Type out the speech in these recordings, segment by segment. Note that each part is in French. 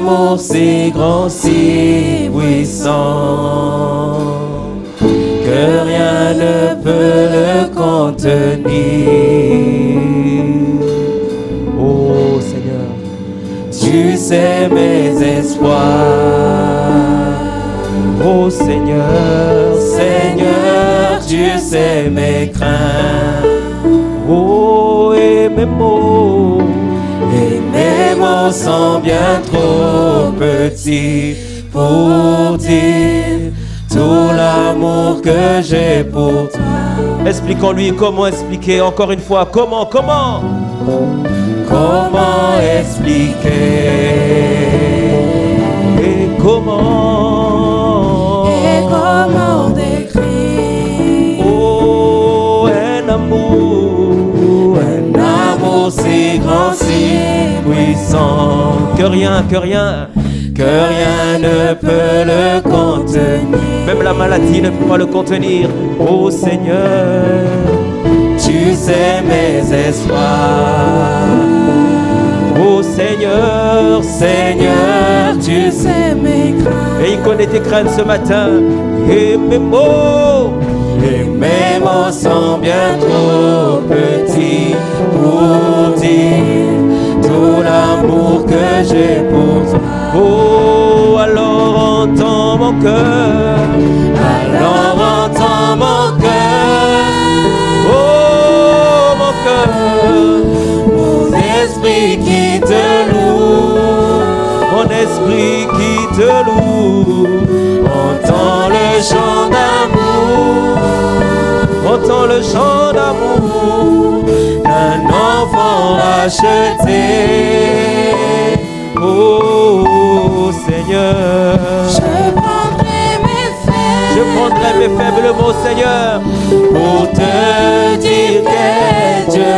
amour si grand, si puissant, que rien ne peut le contenir. Oh Seigneur, tu sais mes espoirs. Oh Seigneur, Seigneur, tu sais mes craintes. Oh, et mes mots sont bien trop petits pour dire tout l'amour que j'ai pour toi. Expliquons-lui comment expliquer encore une fois. Comment expliquer et comment décrire. Oh, un amour si grand, si puissant, que rien ne peut le contenir. Même la maladie ne peut pas le contenir. Oh Seigneur, tu sais mes espoirs. Oh Seigneur, Seigneur, tu sais mes craintes. Et il connaît tes craintes ce matin. Et mes mots sont bien trop petits pour dire tout l'amour que j'ai pour toi. Oh, alors entends mon cœur. Alors entends mon cœur. Oh, mon cœur. Mon esprit qui te loue. Mon esprit qui te loue. Entends le chant d'amour. Entends le chant d'amour d'un enfant racheté. Oh Seigneur, je prendrai mes faibles mots, Seigneur, pour te dire quel Dieu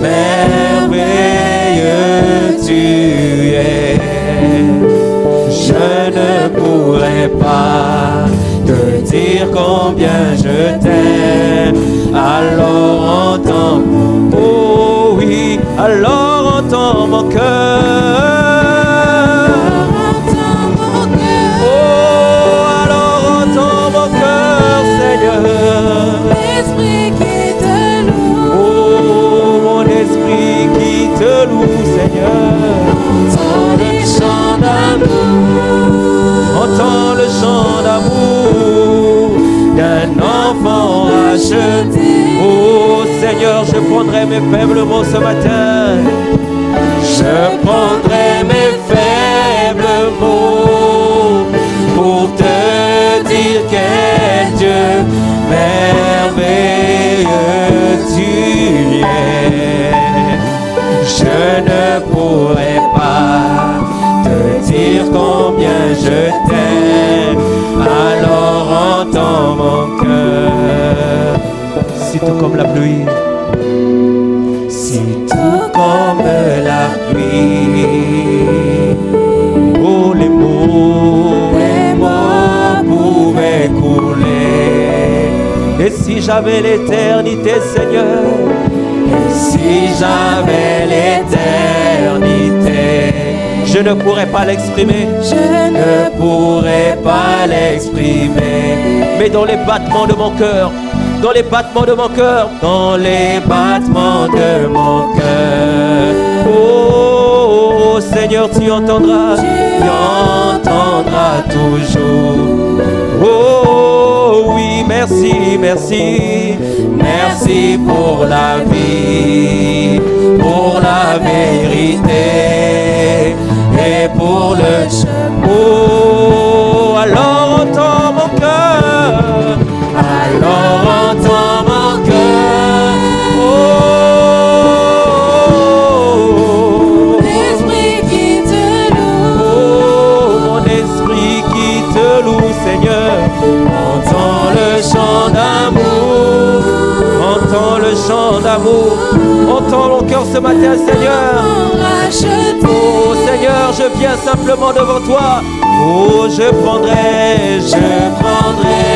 merveilleux tu es. Je ne pourrai pas te dire combien je t'aime. Alors entends, oh oui, alors entends mon cœur. Entends le chant d'amour d'un enfant racheté. Oh Seigneur, je prendrai mes faibles mots ce matin. Je prendrai mes faibles mots pour te dire quel Dieu merveilleux tu es. Je ne pourrai pas te dire combien je t'aime, alors entends mon cœur. Si tout comme la pluie, si tout comme la pluie, oh les mots pouvaient couler. Et si j'avais l'éternité, Seigneur, et si j'avais l'éternité, je ne pourrais pas l'exprimer. Je ne pourrais pas l'exprimer. Mais dans les battements de mon cœur, dans les battements de mon cœur, dans les battements de mon cœur, oh Seigneur, tu entendras toujours. Oh oui, merci, merci, merci pour la vie, pour la vérité et pour le chemin. Oh, alors entends mon cœur, alors entends mon cœur. Oh, l'esprit qui te loue. Oh, mon esprit qui te loue, Seigneur. Entends le chant d'amour, entends le chant d'amour. Entends mon cœur ce matin, Seigneur. Oh Seigneur, je viens simplement devant toi. Oh, je prendrai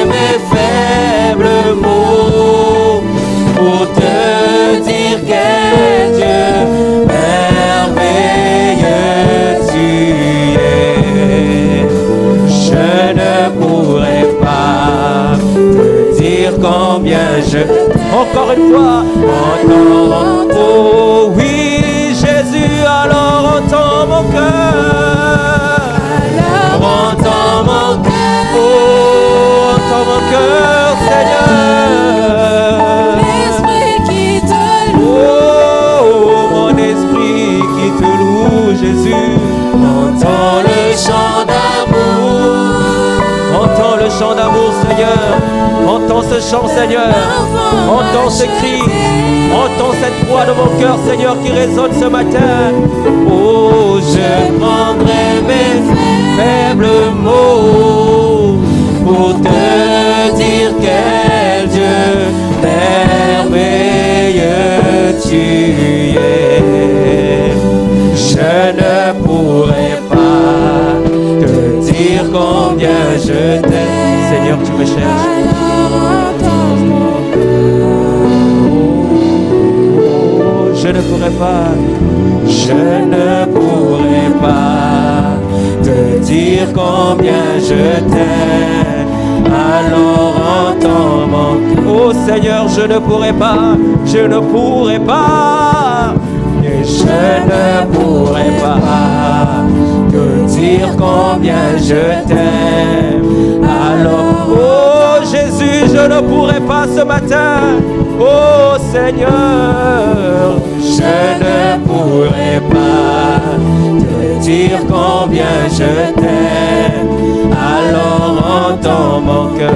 mes faibles mots pour te dire quel Dieu merveilleux tu es. je... Encore une fois, entends, oh oui, Jésus, alors entends mon cœur. Entends mon cœur, oh, entends mon cœur, Seigneur. L'esprit qui te loue, Oh, mon esprit qui te loue, Jésus. Entends le chant d'amour. Entends le chant d'amour, Seigneur. Entends ce chant, Seigneur. Entends ce cri. Entends cette voix de mon cœur, Seigneur, qui résonne ce matin. Oh, je prendrai mes faibles mots pour te dire quel Dieu merveilleux tu es. Je ne pourrai pas te dire combien je t'aime. Seigneur, tu me cherches. alors entends mon Je ne pourrai pas, je ne pourrai pas te dire combien je t'aime. Alors entends mon... Oh Seigneur, je ne pourrai pas, je ne pourrai pas, et je ne pourrai pas te dire combien je t'aime. Alors, oh Jésus, je ne pourrai pas ce matin. Oh Seigneur, je ne pourrai pas te dire combien je t'aime. Alors entends mon cœur.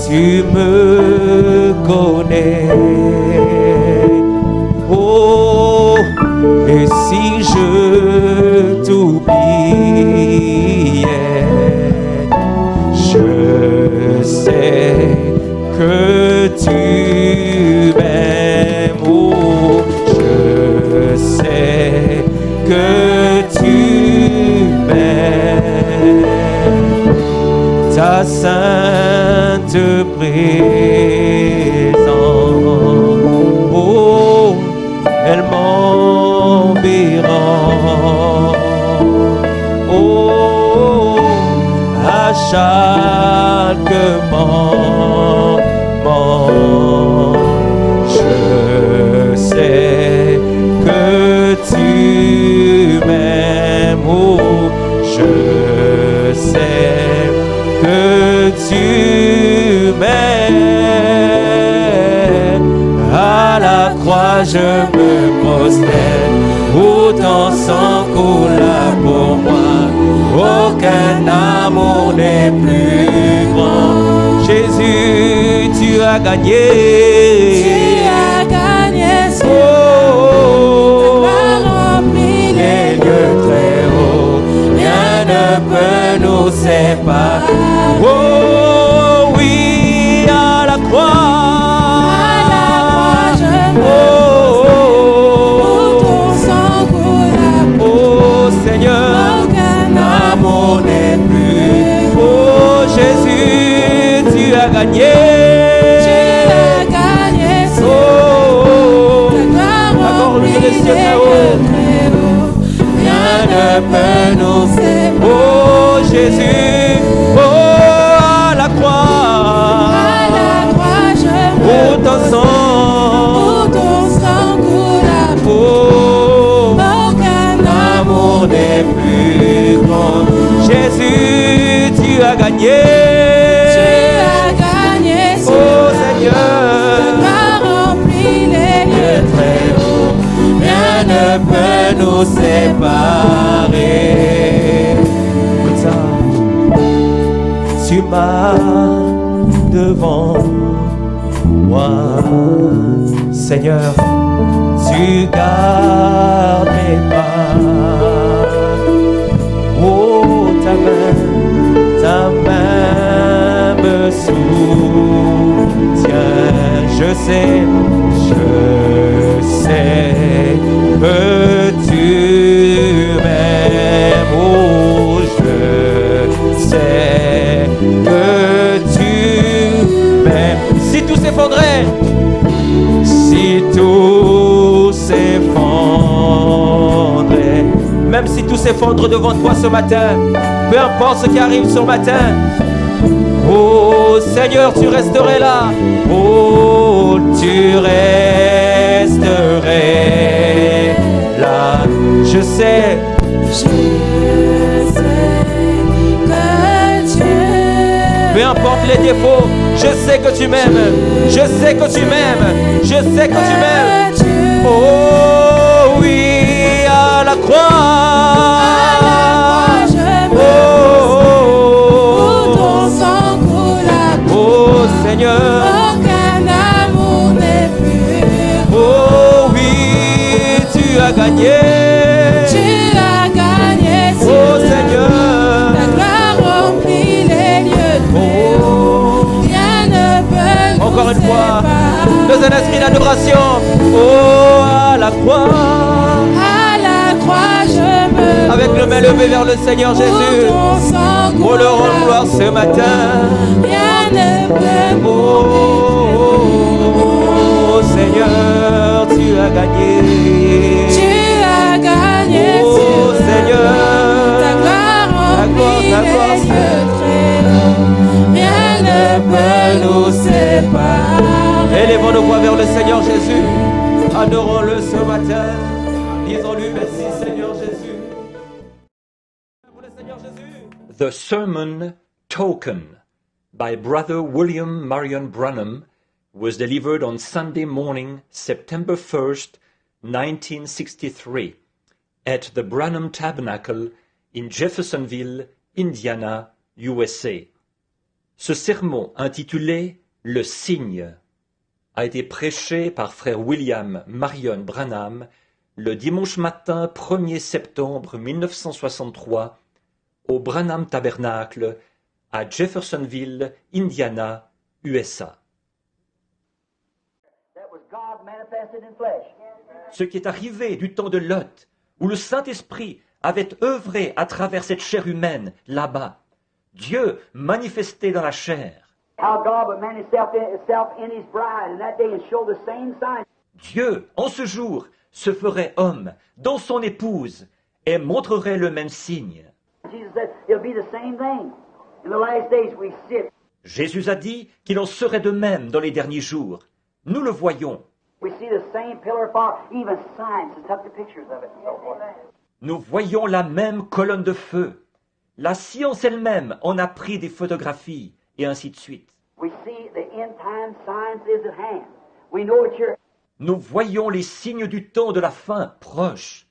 Tu me connais. Oh, et si je t'oubliais, je sais que tu m'aimes. Oh, je sais que tu m'aimes. Ta sainte présence, oh, elle m'environne. Oh, à chaque moment, je sais que tu m'aimes. Oh, je sais que tu m'aimes. À la croix je me prosterne, où ton sang coula pour moi. Aucun amour n'est plus grand. Jésus, tu as gagné. Tu as gagné sur Oh, t'as rempli les lieux très hauts, rien ne peut nous séparer. Oh oui, à la croix. à la croix je me où ton sang coula pour Oh Seigneur, aucun amour n'est plus. Oh Jésus, tu as gagné. Tu as gagné sur Oh, t'as rempli les lieux très hauts, rien ne peut nous séparer. oh Jésus, oh à la croix. À la croix je Oh me ton sang. où ton sang coula pour Oh, aucun amour n'est plus grand. Jésus, tu as gagné. Tu as gagné sur Oh Seigneur, t'as rempli les lieux très haut, rien ne peut nous séparer. Écoute ça. tu m'as devant moi. Seigneur, tu gardes mes pas. Oh, ta main me soutient. Je sais que tu m'aimes. Oh, je sais que tu m'aimes. Si tout s'effondrait, si tout s'effondrait, même si tout s'effondre devant toi ce matin, peu importe ce qui arrive ce matin, oh Seigneur, tu resterais là. Oh, tu resterais là. Je sais que tu peu importe les défauts, je sais que tu m'aimes. Je sais que tu m'aimes. Je sais que tu m'aimes. Oh oui, à la croix. Oh Seigneur. Aucun amour n'est plus. Oh oui, tu as gagné. Tu as gagné. Oh Seigneur. Ta gloire remplit les lieux de rien ne peut nous Encore une fois, séparer. dans un esprit d'adoration. Oh, à la croix. À la croix, je me Avec le main levée vers le Seigneur Jésus. Pour le rendre gloire ce matin. Rien ne peut Oh, Seigneur, tu as gagné. Tu as gagné. Oh Seigneur, Ta gloire remplit les lieux très hauts. Rien ne peut nous séparer. élevons nos voix vers le Seigneur Jésus. Adorons-le ce matin. Disons-lui merci Seigneur Jésus. Pour le Seigneur Jésus. The Sermon Token by Brother William Marion Branham was delivered on Sunday morning, September 1st, 1963, at the Branham Tabernacle in Jeffersonville, Indiana, USA. Ce sermon intitulé « Le signe » a été prêché par frère William Marion Branham le dimanche matin 1er septembre 1963 au Branham Tabernacle à Jeffersonville, Indiana, USA. Ce qui est arrivé du temps de Lot, où le Saint-Esprit avait œuvré à travers cette chair humaine, là-bas. Dieu manifesté dans la chair. Dieu, en ce jour, se ferait homme dans son épouse et montrerait le même signe. Jésus a dit qu'il en serait de même dans les derniers jours. Nous le voyons. Nous voyons la même colonne de feu. La science elle-même en a pris des photographies, et ainsi de suite. Nous voyons les signes du temps de la fin proche.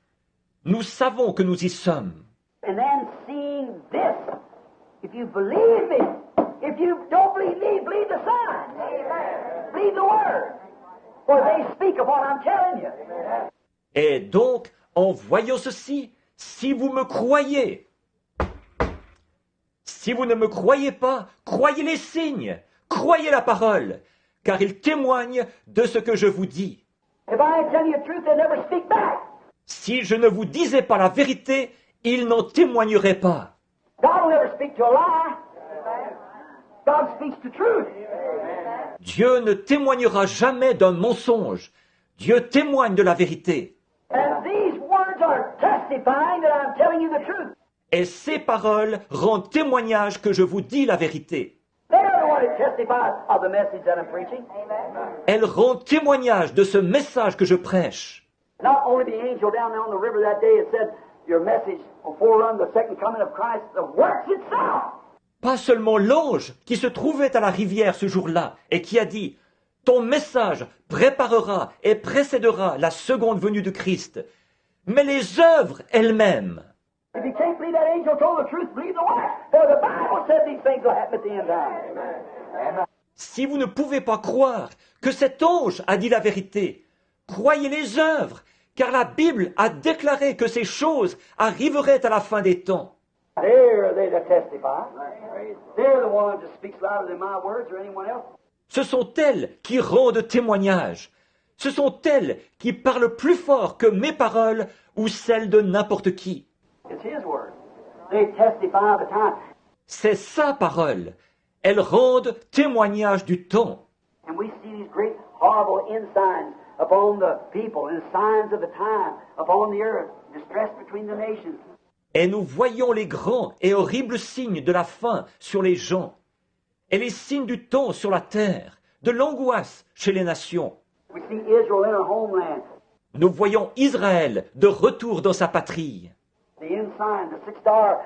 Nous savons que nous y sommes. Et donc, en voyant ceci, si vous me croyez, si vous ne me croyez pas, croyez les signes, croyez la parole, car ils témoignent de ce que je vous dis. Si je ne vous disais pas la vérité, ils n'en témoigneraient pas. Dieu ne témoignera jamais d'un mensonge. Dieu témoigne de la vérité. Et ces paroles rendent témoignage que je vous dis la vérité. Elles rendent témoignage de ce message que je prêche. Pas seulement l'ange qui se trouvait à la rivière ce jour-là et qui a dit « Ton message préparera et précédera la seconde venue de Christ », mais les œuvres elles-mêmes. If you can't believe that angel told the truth, believe the lie. For the Bible said these things will happen at the end time. Amen. Si vous ne pouvez pas croire que cet ange a dit la vérité, croyez les œuvres, car la Bible a déclaré que ces choses arriveraient à la fin des temps. They're they that testify. They're the ones that speaks louder than my words or anyone else. Ce sont elles qui rendent témoignage. Ce sont elles qui parlent plus fort que mes paroles ou celles de n'importe qui. It's His word. They testify of the time. C'est sa parole. Elles rendent témoignage du temps. And we see these great, horrible ensigns upon the people and signs of the time upon the earth, distress between the nations. Et nous voyons les grands et horribles signes de la fin sur les gens, et les signes du temps sur la terre, de l'angoisse chez les nations. We see Israel in her homeland. Nous voyons Israël de retour dans sa patrie. The ensign, the six-star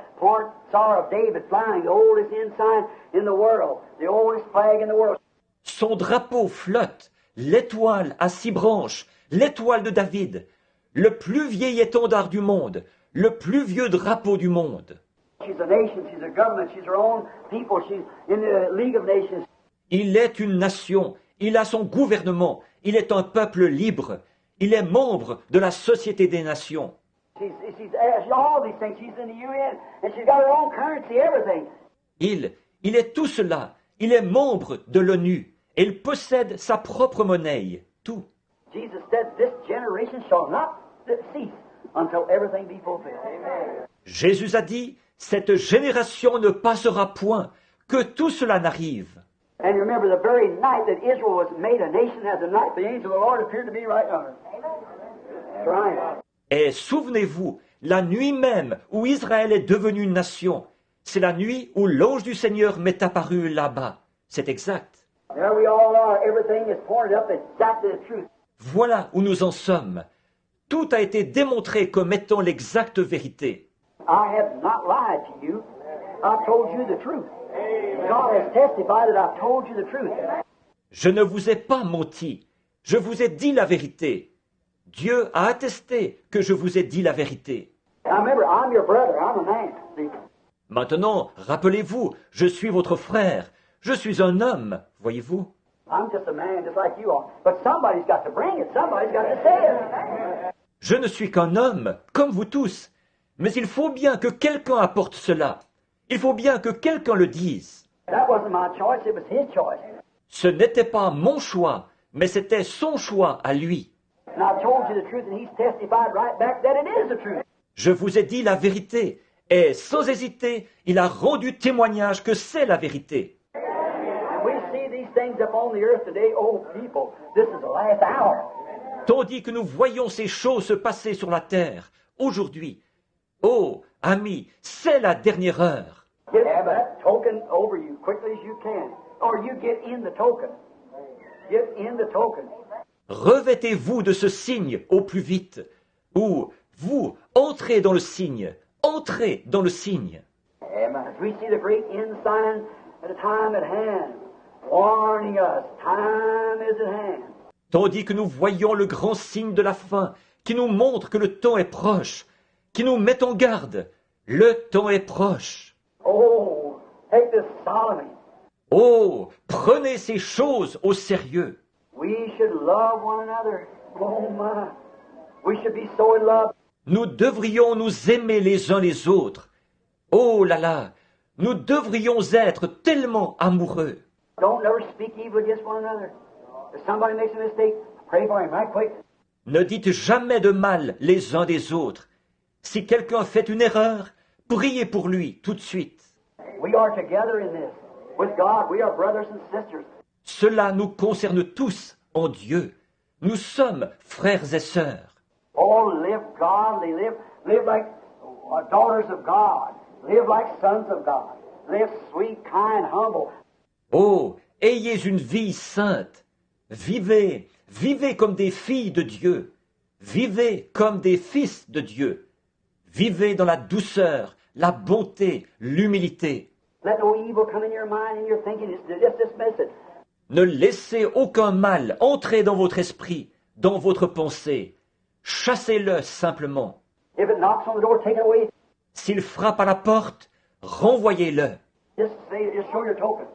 Star of David flying, the oldest ensign in the world, the oldest flag in the world. Son drapeau flotte, l'étoile à 6 branches, l'étoile de David, le plus vieil étendard du monde, le plus vieux drapeau du monde. She's a nation, she's a government, she's her own people, she's in the League of Nations. Il est une nation, il a son gouvernement, il est un peuple libre, il est membre de la Société des Nations. She's all these things. She's in the UN, and she's got her own currency, everything. Il est tout cela, il est membre de l'ONU, et il possède sa propre monnaie, tout. Jesus said, this generation shall not cease until everything be fulfilled. Jésus a dit, cette génération ne passera point, que tout cela n'arrive. And remember, the very night that Israel was made a nation as a night, the angel of the Lord appeared to be right on her. That's right. Et souvenez-vous, la nuit même où Israël est devenu une nation, c'est la nuit où l'ange du Seigneur m'est apparu là-bas. C'est exact. There we all are. Everything is pointed up exactly the truth. Voilà où nous en sommes. Tout a été démontré comme étant l'exacte vérité. I have not lied to you. I've told you the truth. God has testified that I've told you the truth. Je ne vous ai pas menti. Je vous ai dit la vérité. Dieu a attesté que je vous ai dit la vérité. Now remember, I'm your brother. I'm a man. See? Maintenant, rappelez-vous, je suis votre frère. Je suis un homme, voyez-vous. I'm just a man just like you are. But somebody's got to bring it. Somebody's got to say it. Je ne suis qu'un homme, comme vous tous. Mais il faut bien que quelqu'un apporte cela. Il faut bien que quelqu'un le dise. That wasn't my choice. It was his choice. Ce n'était pas mon choix, mais c'était son choix à lui. And I told you the truth, and he's testified right back that it is the truth. Je vous ai dit la vérité, et sans hésiter, il a rendu témoignage que c'est la vérité. And we see these things upon the earth today. Oh, people, this is the last hour. Tandis que nous voyons ces choses se passer sur la terre, aujourd'hui, oh, amis, c'est la dernière heure. Get that token over you quickly as you can, or you get in the token. Get in the token. Revêtez-vous de ce signe au plus vite, ou vous, entrez dans le signe, entrez dans le signe. Amen. As we see the great ensign at a time at hand, warning us, time is at hand. Tandis que nous voyons le grand signe de la fin, qui nous montre que le temps est proche, qui nous met en garde, le temps est proche. Oh, take this solemnly. Oh, prenez ces choses au sérieux. We should love one another. Oh my. We should be so in love. Nous devrions nous aimer les uns les autres. Oh là là, nous devrions être tellement amoureux. Don't never speak evil against one another. If somebody makes a mistake, pray for him right quick. Ne dites jamais de mal les uns des autres. Si quelqu'un fait une erreur, priez pour lui tout de suite. We are together in this. With God, we are brothers and sisters. Cela nous concerne tous en Dieu. Nous sommes frères et sœurs. Oh, live godly. Live like daughters of God. Live like sons of God. Live sweet, kind, humble. Oh, ayez une vie sainte. Vivez comme des filles de Dieu. Vivez comme des fils de Dieu. Vivez dans la douceur, la bonté, l'humilité. Let no evil come in your mind and your thinking. Just dismiss it. Ne laissez aucun mal entrer dans votre esprit, dans votre pensée. Chassez-le simplement. If it knocks on the door, take it away. S'il frappe à la porte, renvoyez-le. Just show your token.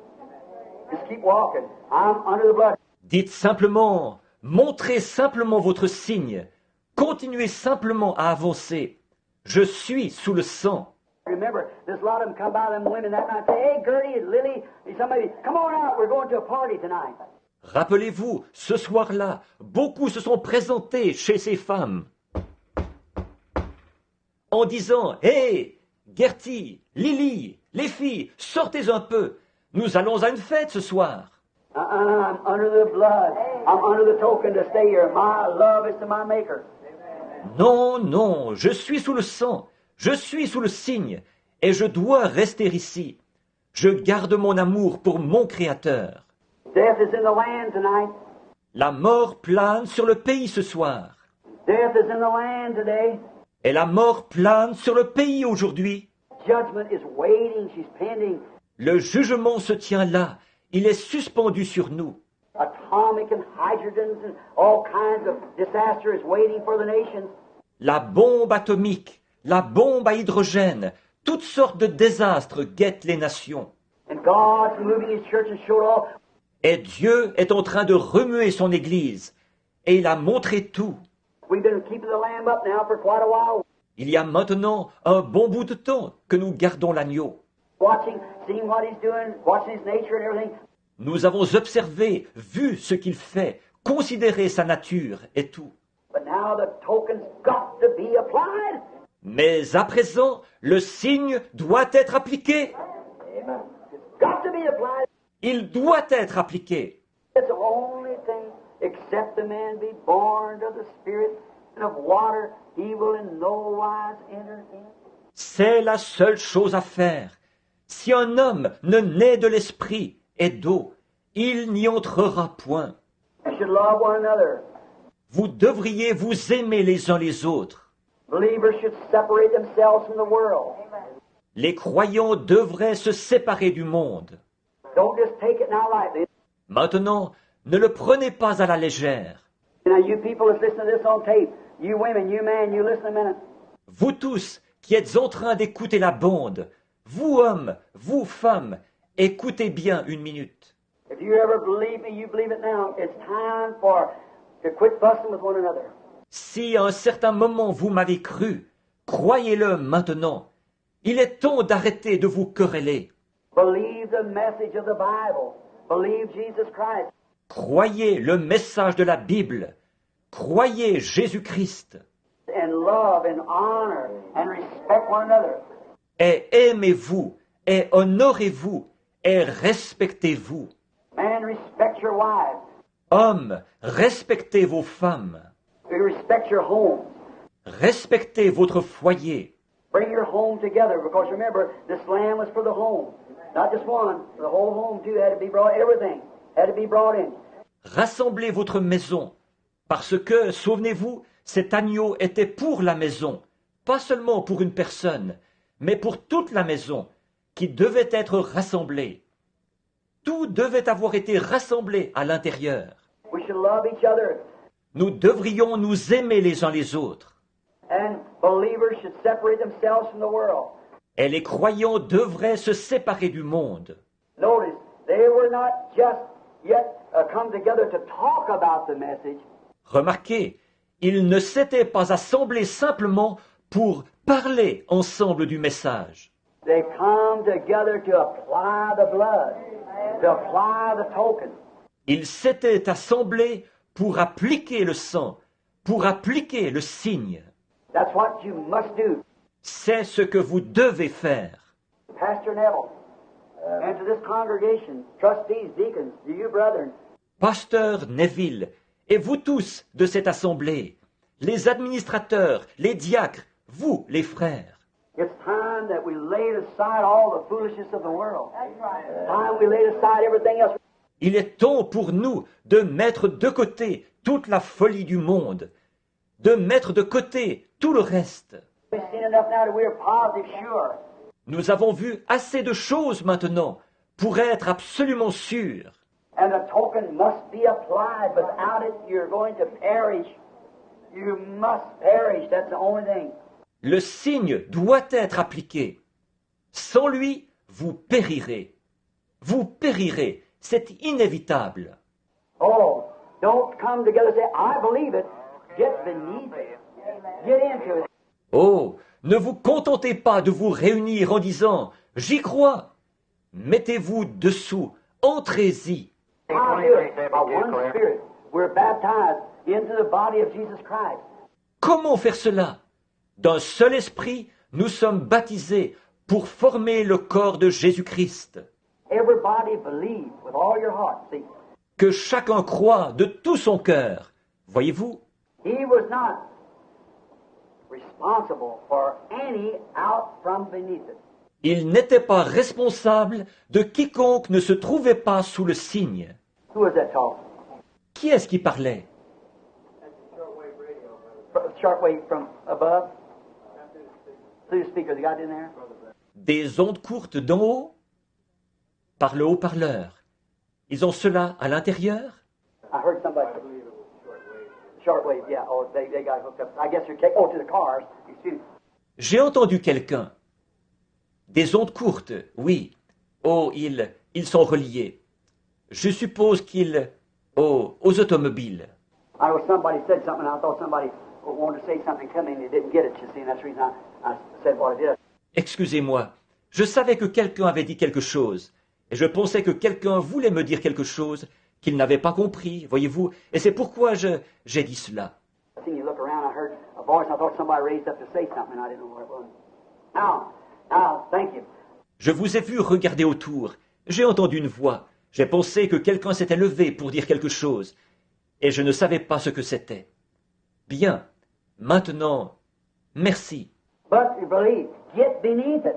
Just keep walking. I'm under the blood. Dites simplement, montrez simplement votre signe. Continuez simplement à avancer. Je suis sous le sang. Remember, there's a lot of them come by them women that night and say, hey, Gertie, Lily, somebody, come on out. We're going to a party tonight. Rappelez-vous, ce soir-là, beaucoup se sont présentés chez ces femmes en disant « Hé, Gertie, Lily, les filles, sortez un peu. Nous allons à une fête ce soir. » I'm under the blood. I'm under the token to stay here. My love is to my Maker. Non, non, je suis sous le sang, je suis sous le signe, et je dois rester ici. Je garde mon amour pour mon Créateur. Death is in the land tonight. La mort plane sur le pays ce soir. Death is in the land today. Et la mort plane sur le pays aujourd'hui. Judgment is waiting. She's pending. Le jugement se tient là. Il est suspendu sur nous. Atomic and hydrogens and all kinds of disaster is waiting for the nations. La bombe atomique, la bombe à hydrogène, toutes sortes de désastres guettent les nations. And God's moving His church and showed all. Et Dieu est en train de remuer son Église. Et il a montré tout. We've been keeping the lamb up now for quite a while. Il y a maintenant un bon bout de temps que nous gardons l'agneau. Watching, seeing what He's doing, watching His nature and everything. Nous avons observé, vu ce qu'il fait, considéré sa nature et tout. But now the token's got to be applied. Mais à présent, le signe doit être appliqué. Amen. It's got to be applied. Il doit être appliqué. It's the only thing, except the man be born of the Spirit and of water, he will in no wise enter in. C'est la seule chose à faire. Si un homme ne naît de l'esprit et d'eau, il n'y entrera point. You should love one another. Vous devriez vous aimer les uns les autres. Believers should separate themselves from the world. Les croyants devraient se séparer du monde. Don't just take it now lightly. Maintenant, ne le prenez pas à la légère. Now, you people that's listening to this on tape, you women, you men, you listen a minute. Vous tous qui êtes en train d'écouter la bande, vous hommes, vous femmes, écoutez bien une minute. If you ever believe me, you believe it now. It's time to quit fussing with one another. Si à un certain moment vous m'avez cru, croyez-le maintenant. Il est temps d'arrêter de vous quereller. Believe the message of the Bible. Believe Jesus Christ. Croyez le message de la Bible. Croyez Jésus-Christ. And love and honor and respect one another. Et aimez-vous, et honorez-vous, et respectez-vous. Man, respect your wives. Hommes, respectez vos femmes. Respect your homes. Respectez votre foyer. Bring your home together, because remember, this lamb was for the home. Not just one, the whole home too had to be brought, everything had to be brought in. Rassemblez votre maison, parce que, souvenez-vous, cet agneau était pour la maison, pas seulement pour une personne, mais pour toute la maison, qui devait être rassemblée. Tout devait avoir été rassemblé à l'intérieur. We should love each other. Nous devrions nous aimer les uns les autres. And believers should separate themselves from the world. Et les croyants devraient se séparer du monde. Notice, they were not just yet come together to talk about the message. Remarquez, ils ne s'étaient pas assemblés simplement pour parler ensemble du message. They come together to apply the blood, to apply the token. Ils s'étaient assemblés pour appliquer le sang, pour appliquer le signe. That's what you must do. C'est ce que vous devez faire. Pastor Neville, and to this congregation, trustees, deacons, to you brethren, Pasteur Neville, et vous tous de cette assemblée, les administrateurs, les diacres, vous les frères, it's time that we laid aside all the foolishness of the world. It's time we laid aside everything else. il est temps pour nous de mettre de côté toute la folie du monde, de mettre de côté tout le reste. We've seen enough now that we are positive sure. Nous avons vu assez de choses maintenant pour être absolument sûrs. And the token must be applied. Without it, you're going to perish. You must perish. That's the only thing. Le signe doit être appliqué. Sans lui, vous périrez. Vous périrez. C'est inévitable. Oh, don't come together and say, I believe it. Get beneath it. Get into it. Oh, ne vous contentez pas de vous réunir en disant « J'y crois ». Mettez-vous dessous, entrez-y. How do it? By one Spirit. We're baptized into the body of Jesus Christ. Comment faire cela? D'un seul esprit, nous sommes baptisés pour former le corps de Jésus-Christ. Everybody believe with all your heart. See, Que chacun croit de tout son cœur. Voyez-vous? he was not responsible for any out from beneath it. Il n'était pas responsable de quiconque ne se trouvait pas sous le signe. Who was that talking? Qui est-ce qui parlait? Shortwave from above? Through the speakers, you got it in there? Des ondes courtes d'en haut? Par le haut-parleur. Ils ont cela à l'intérieur? I heard somebody. Shortwave, yeah. Oh, they got hooked up. I guess you're taking. Oh, to the cars. Excuse me. J'ai entendu quelqu'un. Des ondes courtes, oui. Oh, ils sont reliés. Je suppose qu'ils... Oh, aux automobiles. I know somebody said something, and I thought somebody wanted to say something to me, and they didn't get it, you see, and that's the reason I said what I did. Excusez-moi, je savais que quelqu'un avait dit quelque chose, et je pensais que quelqu'un voulait me dire quelque chose qu'il n'avait pas compris, voyez-vous, et c'est pourquoi j'ai dit cela. I seen you look around, I heard a voice, and I thought somebody raised up to say something, and I didn't know what it was. Now, thank you. Je vous ai vu regarder autour, j'ai entendu une voix, j'ai pensé que quelqu'un s'était levé pour dire quelque chose, et je ne savais pas ce que c'était. Bien, maintenant, merci. But you believe, get beneath it.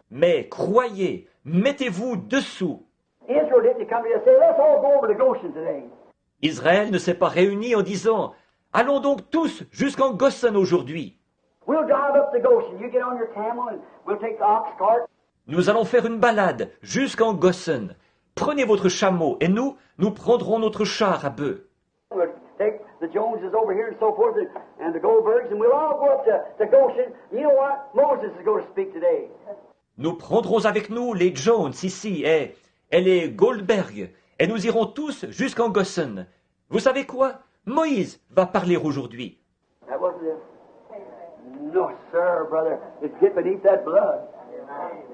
Mais croyez, mettez-vous dessous. Israel didn't come here and say, let's all go over to Goshen today. Israël ne s'est pas réuni en disant « Allons donc tous jusqu'en Goshen aujourd'hui. We'll drive up to Goshen. You get on your camel, and we'll take the ox cart. Nous allons faire une balade jusqu'en Goshen. Prenez votre chameau et nous prendrons notre char à bœufs. We'll take the Joneses over here and so forth, and the Goldbergs, and we'll all go up to Goshen. You know what? Moses is going to speak today. Nous prendrons avec nous les Jones ici et les Goldberg, et nous irons tous jusqu'en Goshen. Vous savez quoi? Moïse va parler aujourd'hui. That wasn't it. No, sir, brother. It's get beneath that blood.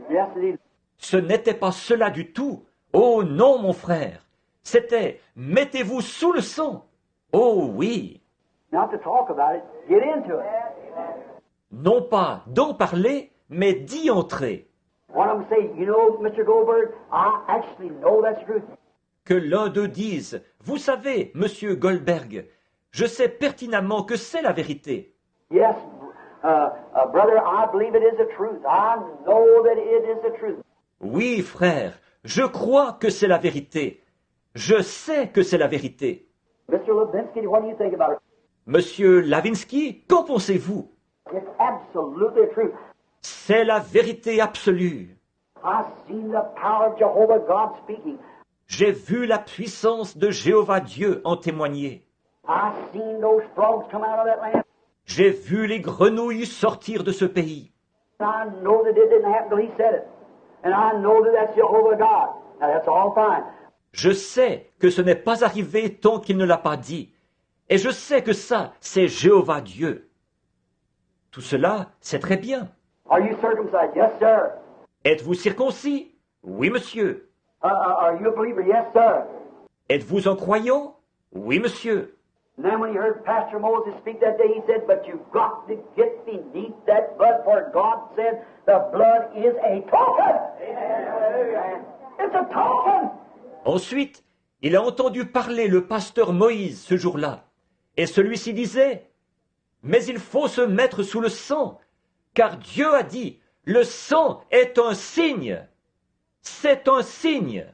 Yes, it is. Ce n'était pas cela du tout. Oh non, mon frère. C'était « Mettez-vous sous le sang ». Oh oui. Not to talk about it, get into it. Non pas d'en parler, mais d'y entrer. One of them say, you know, Mr. Goldberg, I actually know that's true. Que l'un d'eux dise « Vous savez, monsieur Goldberg, je sais pertinemment que c'est la vérité. Yes, brother, I believe it is the truth. I know that it is the truth. Oui, frère, je crois que c'est la vérité. Je sais que c'est la vérité. Mr. Levinsky, what do you think about it? Monsieur Lavinsky, qu'en pensez-vous? It's absolutely true. C'est la vérité absolue. I've seen the power of Jehovah God speaking. J'ai vu la puissance de Jéhovah Dieu en témoigner. I've seen those frogs come out of that land. J'ai vu les grenouilles sortir de ce pays. I know that it didn't happen till he said it. And I know that that's Jehovah God. Now that's all fine. Je sais que ce n'est pas arrivé tant qu'il ne l'a pas dit. Et je sais que ça, c'est Jéhovah Dieu. Tout cela, c'est très bien. Are you circumcised? Yes, sir. Êtes-vous circoncis? Oui, monsieur. Are you a believer? Yes, sir. Êtes-vous un croyant? Oui, monsieur. And then when he heard Pastor Moses speak that day, he said, but you've got to get beneath that blood, for God said the blood is a token. Amen. It's a token. Ensuite, il a entendu parler le pasteur Moïse ce jour-là. Et celui-ci disait, « Mais il faut se mettre sous le sang, car Dieu a dit, le sang est un signe. C'est un signe. »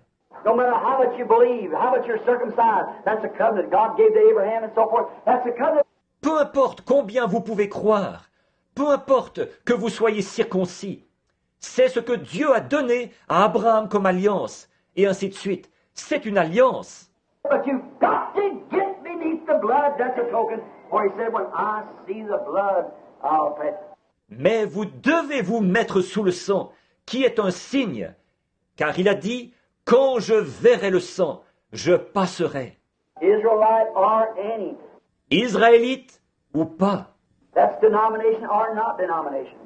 No matter how much you believe, how much you're circumcised, that's a covenant God gave to Abraham and so forth. That's a covenant. Peu importe combien vous pouvez croire, peu importe que vous soyez circoncis, c'est ce que Dieu a donné à Abraham comme alliance, et ainsi de suite. C'est une alliance. But you've got to get beneath the blood. That's a token. For he said, when I see the blood, I'll pray. Mais vous devez vous mettre sous le sang, qui est un signe, car il a dit, quand je verrai le sang, je passerai. Israelite or any. Israélite ou pas. That's denomination or not denomination.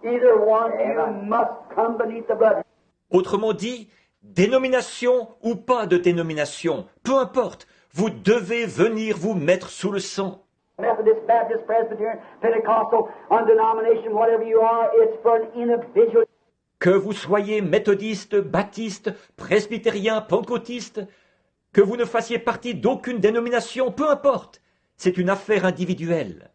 Either one, you must come beneath the blood. Autrement dit, dénomination ou pas de dénomination, peu importe, vous devez venir vous mettre sous le sang. Methodist, Baptist, Presbyterian, Pentecostal, undenomination, whatever you are, it's for an individual. Que vous soyez méthodiste, baptiste, presbytérien, pentecôtiste, que vous ne fassiez partie d'aucune dénomination, peu importe, c'est une affaire individuelle.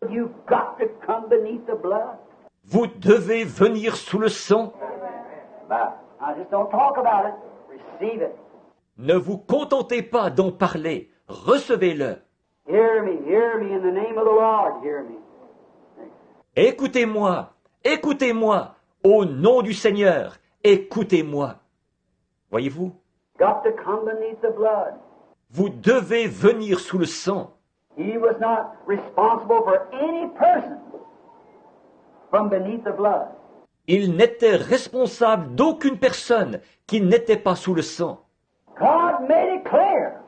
You've got to come beneath the blood. Vous devez venir sous le sang. I just don't talk about it. Receive it. Ne vous contentez pas d'en parler, recevez-le. Hear me in the name of the Lord, hear me. Écoutez-moi, écoutez-moi, au nom du Seigneur, écoutez-moi. Voyez-vous, Got to come beneath the blood. vous devez venir sous le sang. He was not responsible for any person from beneath the blood. Il n'était responsable d'aucune personne qui n'était pas sous le sang. God made it clear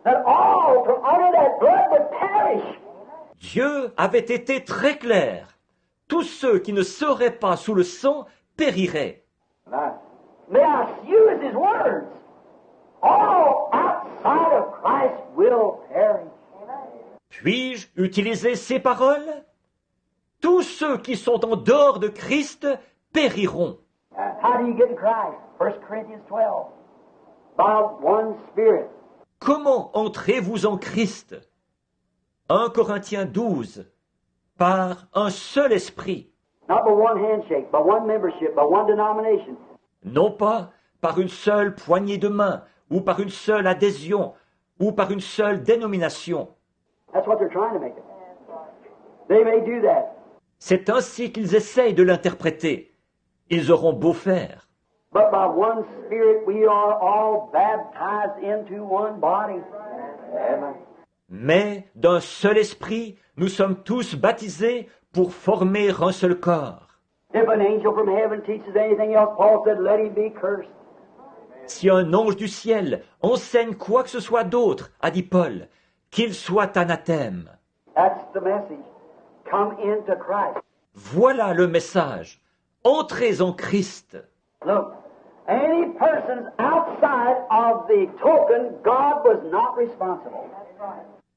that all from under that blood would perish. Dieu avait été très clair. Tous ceux qui ne seraient pas sous le sang périraient. May I use his words? All outside of Christ will perish. Puis-je utiliser ces paroles? Tous ceux qui sont en dehors de Christ périront. How do you get in Christ? 1 Corinthians 12. By one Spirit. Comment entrez-vous en Christ? 1 Corinthiens 12. Par un seul esprit. Not by one handshake, by one membership, by one denomination. Non pas par une seule poignée de main, ou par une seule adhésion, ou par une seule dénomination. That's what they're trying to make it. They may do that. C'est ainsi qu'ils essayent de l'interpréter. Ils auront beau faire. But by one Spirit we are all baptized into one body. Amen. Mais d'un seul esprit, nous sommes tous baptisés pour former un seul corps. If an angel from heaven teaches anything else, Paul said, let him be cursed. Si un ange du ciel enseigne quoi que ce soit d'autre, a dit Paul, qu'il soit anathème. That's the message. Come into Christ. Voilà le message. Entrez en Christ. Look, any persons outside of the token, God was not responsible.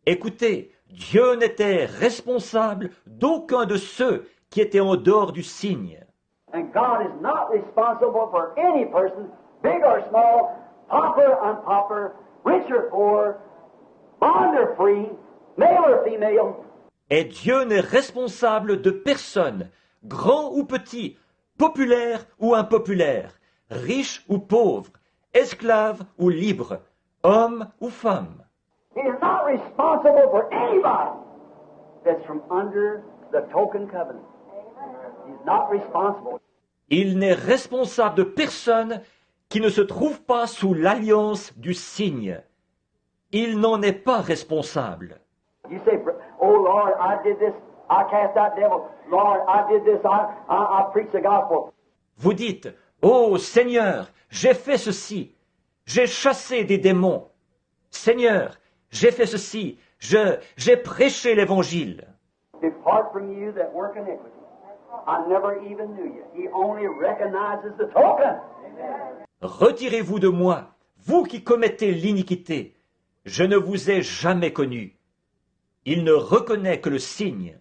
Écoutez, Dieu n'était responsable d'aucun de ceux qui étaient en dehors du signe. And God is not responsible for any person, big or small, pauper, unpauper, rich or poor, bond or free, male or female. Et Dieu n'est responsable de personne, grand ou petit, populaire ou impopulaire, riche ou pauvre, esclave ou libre, homme ou femme. He is not responsible for anybody that's from under the token covenant. He's not responsible. Il n'est responsable de personne qui ne se trouve pas sous l'alliance du signe. Il n'en est pas responsable. You say, oh Lord, I did this, I cast out devils. Lord, I did this, I preached the gospel. Vous dites, ô Seigneur, j'ai fait ceci, j'ai chassé des démons. Seigneur, j'ai fait ceci, j'ai prêché l'évangile. Depart from you that work iniquity. I never even knew you. He only recognizes the token. Retirez-vous de moi, vous qui commettez l'iniquité. Je ne vous ai jamais connu. Il ne reconnaît que le signe.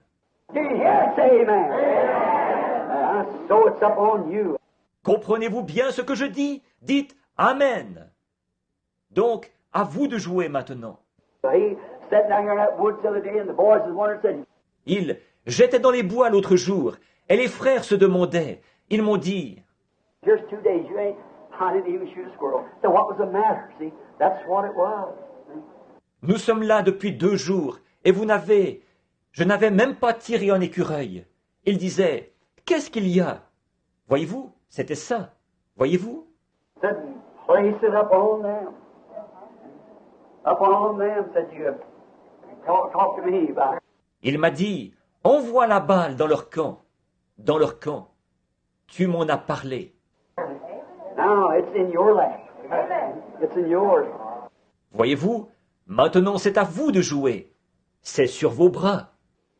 Do you hear it? Say amen. So it's upon you. Comprenez-vous bien ce que je dis? Dites Amen. Donc, à vous de jouer maintenant. He sat down here in that woods the other day, and the boys was wondering, said, J'étais dans les bois l'autre jour, et les frères se demandaient. Ils m'ont dit, here's 2 days, you ain't, I didn't even shoot a squirrel. So what was the matter? See, that's what it was. nous sommes là depuis 2 jours, et je n'avais même pas tiré un écureuil. Ils disaient, qu'est-ce qu'il y a? Voyez-vous, c'était ça. Voyez-vous? Said, place it upon them. Upon them, said you. Talk to me about it. Il m'a dit, envoie la balle dans leur camp. dans leur camp. Tu m'en as parlé. Now it's in your lap. It's in yours. Voyez-vous, maintenant c'est à vous de jouer. C'est sur vos bras.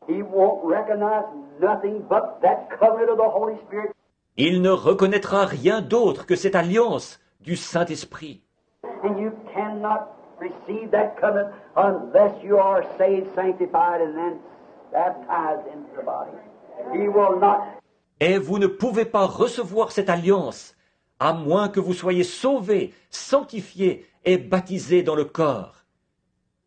He won't recognize nothing but that covenant of the Holy Spirit. Il ne reconnaîtra rien d'autre que cette alliance du Saint-Esprit. And you cannot receive that covenant unless you are saved, sanctified, and then baptized into the body. He will not. Et vous ne pouvez pas recevoir cette alliance à moins que vous soyez sauvés, sanctifiés et baptisés dans le corps.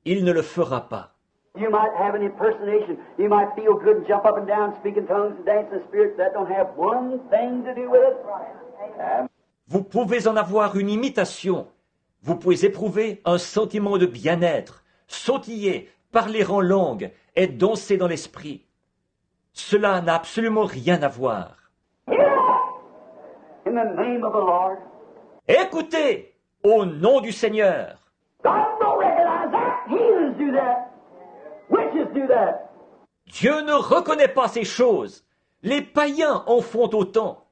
Il ne le fera pas. You might have an impersonation. You might feel good and jump up and down, speak in tongues and dance in the Spirit. That don't have one thing to do with it. Vous pouvez en avoir une imitation. Vous pouvez éprouver un sentiment de bien-être, sautiller, parler en langue et danser dans l'esprit. Cela n'a absolument rien à voir. In the name of the Lord. Écoutez, au nom du Seigneur. God don't recognize that. Heathens do that. Witches do that. Dieu ne reconnaît pas ces choses. Les païens en font autant.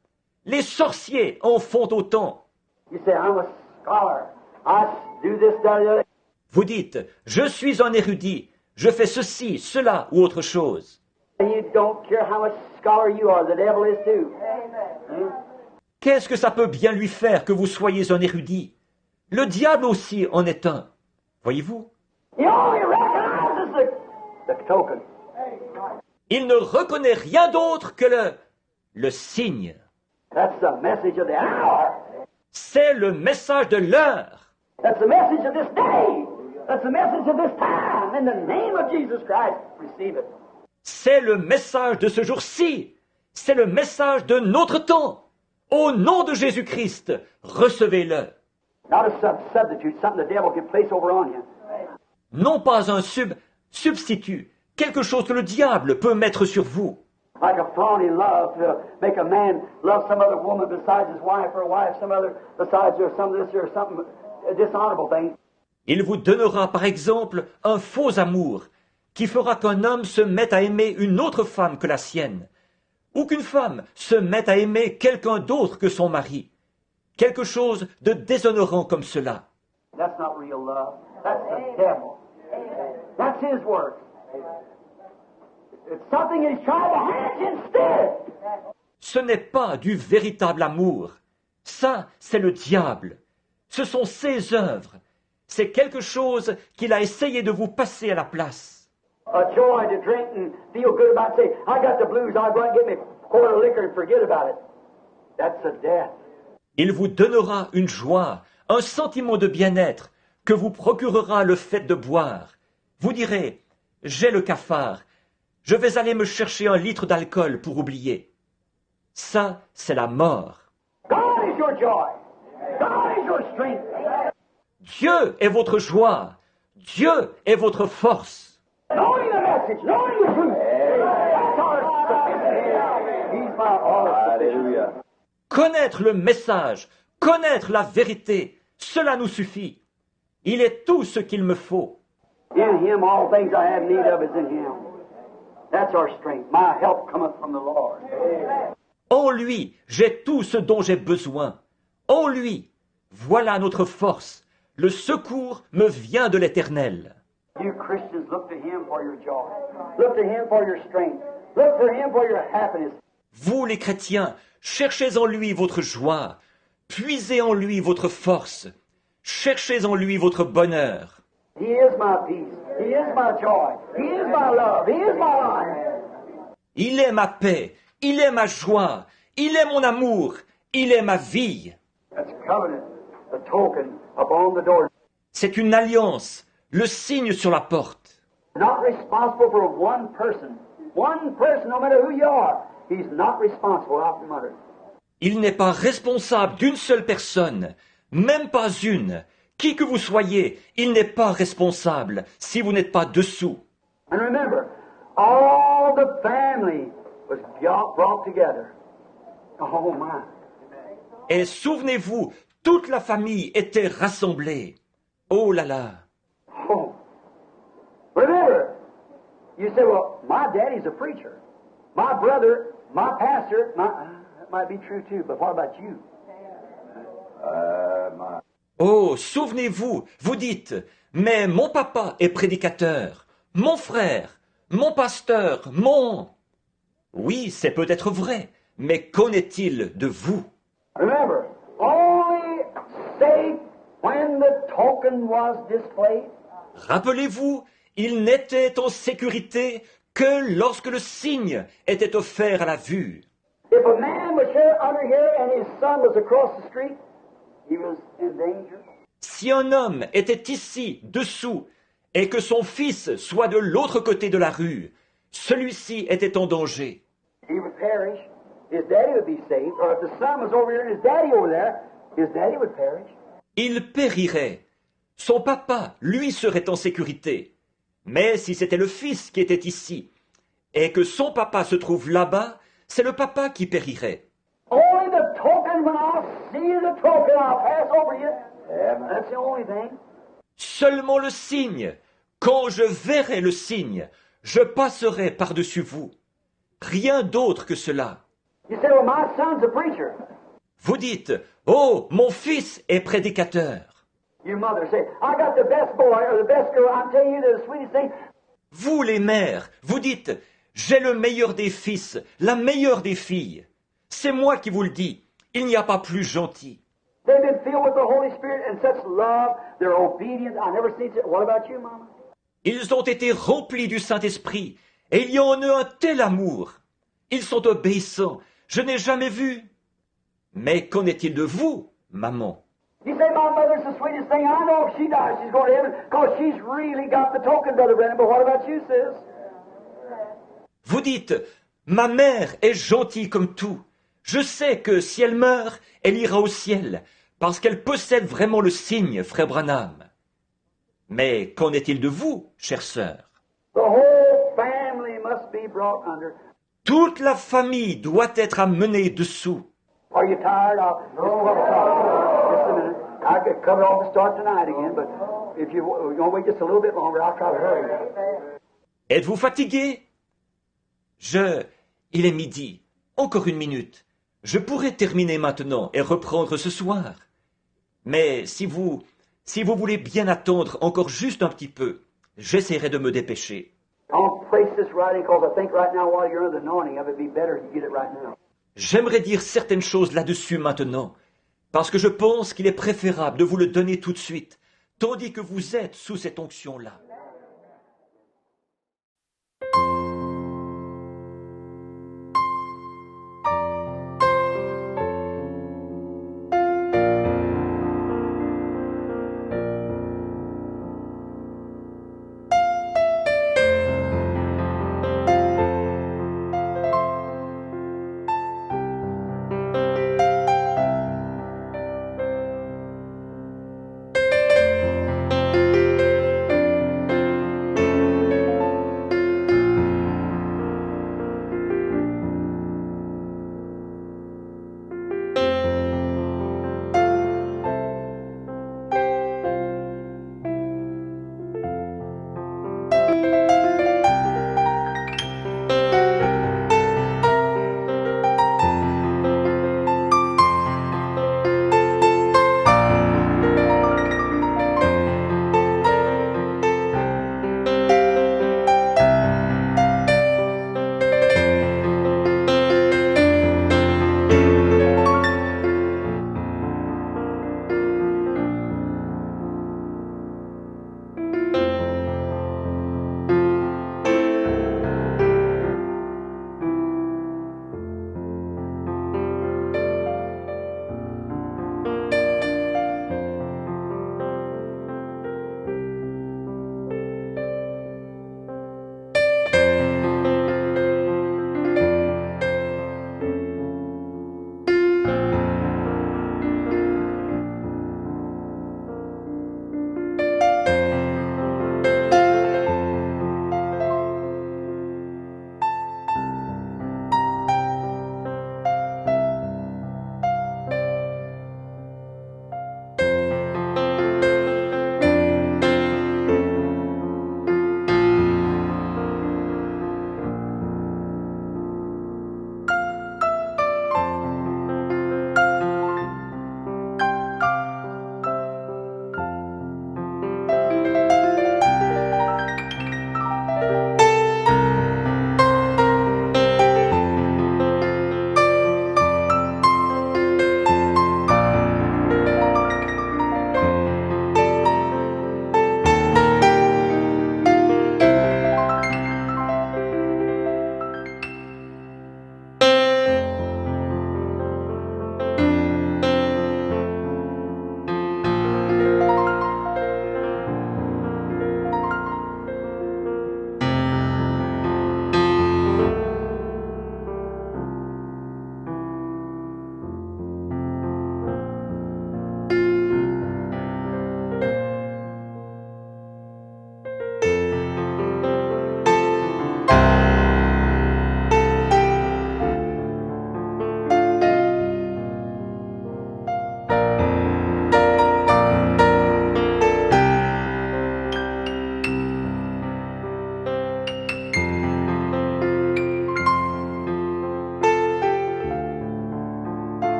Les sorciers en font autant. You say, I'm a scholar. I do this, that, the other. Vous dites, je suis un érudit, je fais ceci, cela ou autre chose. And you don't care how much scholar you are. The devil is too. Qu'est-ce que ça peut bien lui faire que vous soyez un érudit? Le diable aussi en est un. Voyez-vous? He only recognizes the token. Il ne reconnaît rien d'autre que le signe. That's the message of the hour. C'est le message de l'heure. That's the message of this day. That's the message of this time. In the name of Jesus Christ, receive it. C'est le message de ce jour-ci. C'est le message de notre temps. Au nom de Jésus-Christ, recevez-le. Not a substitute, something the devil can place over on you. Non pas un substitut, quelque chose que le diable peut mettre sur vous. Like a flaunting love to make a man love some other woman besides his wife, or a wife some other besides her, some this or something dishonorable thing. Il vous donnera par exemple un faux amour qui fera qu'un homme se mette à aimer une autre femme que la sienne, ou qu'une femme se mette à aimer quelqu'un d'autre que son mari. Quelque chose de déshonorant comme cela. That's not real love. That's the devil. That's his work. It's something he's trying to hatch instead. Ce n'est pas du véritable amour. Ça, c'est le diable. Ce sont ses œuvres. C'est quelque chose qu'il a essayé de vous passer à la place. A joy to drink and feel good about it. Say, I got the blues, I'll go and get me a quart of liquor and forget about it. That's a death. Il vous donnera une joie, un sentiment de bien-être que vous procurera le fait de boire. Vous direz, j'ai le cafard, je vais aller me chercher 1 litre d'alcool pour oublier. Ça, c'est la mort. God is your joy. God is your strength. Dieu est votre joie. Dieu est votre force. Knowing the message, knowing the truth. That's our strength. He's my all. Connaître le message, connaître la vérité, cela nous suffit. Il est tout ce qu'il me faut. In him all things I have need of is in him. That's our strength. My help cometh from the Lord. En lui, j'ai tout ce dont j'ai besoin. En lui, voilà notre force. Le secours me vient de l'Éternel. You Christians, look to him for your joy. Look to him for your strength. Look to him for your happiness. Vous les chrétiens, cherchez en lui votre joie. Puisez en lui votre force. Cherchez en lui votre bonheur. He is my peace. He is my joy. He is my love. He is my life. Il est ma paix. Il est ma joie. Il est mon amour. Il est ma vie. That's covenant, the token upon the door. C'est une alliance, le signe sur la porte. Not responsible for one person. One person, no matter who you are. He's not responsible out from under. Il n'est pas responsable d'une seule personne, même pas une. Qui que vous soyez, il n'est pas responsable si vous n'êtes pas dessous. And remember, all the family was brought together. Oh my. Et souvenez-vous, toute la famille était rassemblée. Oh là là! Oh. Remember, you say, well, my daddy's a preacher. My brother, My pastor, that might be true too, but what about you? Oh, souvenez-vous, vous dites, mais mon papa est prédicateur, mon frère, mon pasteur, mon... Oui, c'est peut-être vrai, mais qu'en est-il de vous? Remember, only say when the token was displayed. Rappelez-vous, il n'était en sécurité que lorsque le signe était offert à la vue. If a man was here under here and his son was across the street, he was in danger. Si un homme était ici, dessous, et que son fils soit de l'autre côté de la rue, celui-ci était en danger. He would perish. His daddy would be saved. Or if the son was over here and his daddy over there, his daddy would perish. Il périrait. Son papa, lui, serait en sécurité. Mais si c'était le fils qui était ici, et que son papa se trouve là-bas, c'est le papa qui périrait. Only the token, when I'll see the token, I'll pass over you. That's the only thing. Seulement le signe. Quand je verrai le signe, je passerai par-dessus vous. Rien d'autre que cela. You say, well, my son's a preacher. Vous dites, oh, mon fils est prédicateur. Your mother say, I got the best boy or the best girl. I'm telling you the sweetest thing. Vous, les mères, vous dites, j'ai le meilleur des fils, la meilleure des filles. C'est moi qui vous le dis, il n'y a pas plus gentil. They've been filled with the Holy Spirit and such love. They're obedient. I never seen it. What about you, Mama? Ils ont été remplis du Saint-Esprit, et il y a en eux un tel amour. Ils sont obéissants, je n'ai jamais vu. Mais qu'en est-il de vous, maman? You say, my mother's the sweetest thing. I know if she dies, she's going to heaven because she's really got the token, Brother Brennan. But what about you, sis? Vous dites, ma mère est gentille comme tout. Je sais que si elle meurt, elle ira au ciel, parce qu'elle possède vraiment le signe, frère Branham. Mais qu'en est-il de vous, chère sœur? The whole family must be brought under. Toute la famille doit être amenée dessous. Are you tired? Just a minute. I could cover all the start tonight again, but if you're going to wait just a little bit longer, I'll try to hurry. Êtes-vous fatigué? Il est midi. Encore une minute. Je pourrais terminer maintenant et reprendre ce soir. Mais si vous voulez bien attendre encore juste un petit peu, j'essaierai de me dépêcher. Don't place this writing because I think right now while you're under the anointing of it, it'd be better if you get it right now. J'aimerais dire certaines choses là-dessus maintenant, parce que je pense qu'il est préférable de vous le donner tout de suite, tandis que vous êtes sous cette onction-là.